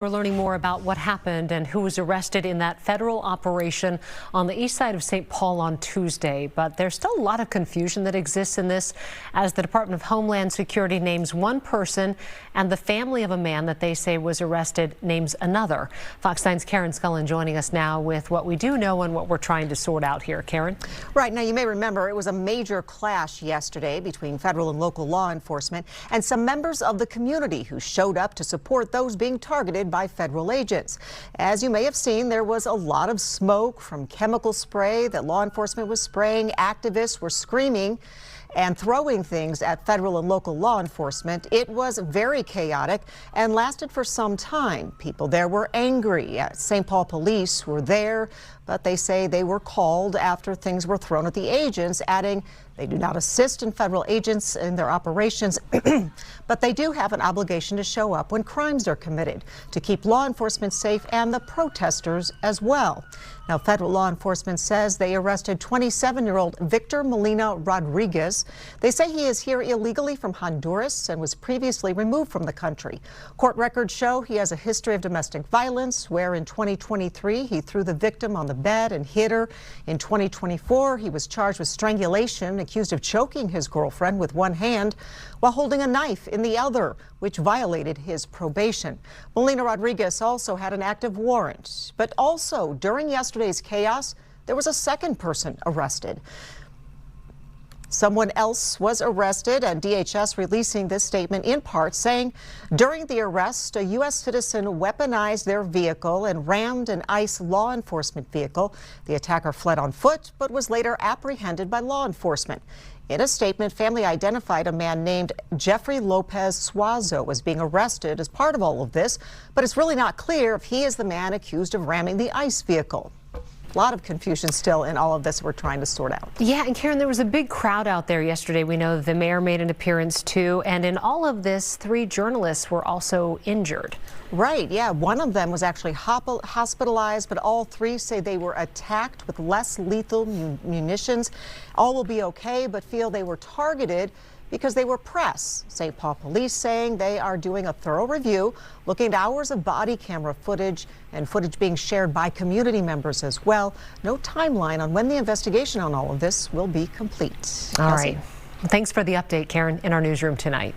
We're learning more about what happened and who was arrested in that federal operation on the east side of St. Paul on Tuesday. But there's still a lot of confusion that exists in this as the Department of Homeland Security names one person and the family of a man that they say was arrested names another. Fox 9's Karen Scullin joining us now with what we do know and what we're trying to sort out here. Karen? Right. Now, you may remember it was a major clash yesterday between federal and local law enforcement and some members of the community who showed up to support those being targeted by federal agents. As you may have seen, there was a lot of smoke from chemical spray that law enforcement was spraying. Activists were screaming and throwing things at federal and local law enforcement. It was very chaotic and lasted for some time. People there were angry. St. Paul police were there, but they say they were called after things were thrown at the agents, adding they do not assist in federal agents in their operations, but they do have an obligation to show up when crimes are committed to keep law enforcement safe and the protesters as well. Now, federal law enforcement says they arrested 27-year-old Victor Molina Rodriguez. They say he is here illegally from Honduras and was previously removed from the country. Court records show he has a history of domestic violence, where in 2023 he threw the victim on the bed and hit her. In 2024, he was charged with strangulation, accused of choking his girlfriend with one hand while holding a knife in the other, which violated his probation. Molina Rodriguez also had an active warrant, but also during yesterday's chaos, there was a second person arrested. Someone else was arrested, and DHS releasing this statement in part saying during the arrest, a U.S. citizen weaponized their vehicle and rammed an ICE law enforcement vehicle. The attacker fled on foot, but was later apprehended by law enforcement. In a statement, family identified a man named Jeffrey Lopez Suazo as being arrested as part of all of this, but it's really not clear if he is the man accused of ramming the ICE vehicle. A lot of confusion still in all of this we're trying to sort out. Yeah, and Karen, there was a big crowd out there yesterday. We know the mayor made an appearance too, and in all of this, 3 journalists were also injured. Right, yeah, one of them was actually hospitalized, but all 3 say they were attacked with less lethal munitions. All will be okay, but feel they were targeted because they were press. St. Paul police saying they are doing a thorough review, looking at hours of body camera footage and footage being shared by community members as well. No timeline on when the investigation on all of this will be complete. All right. Thanks for the update, Karen, in our newsroom tonight.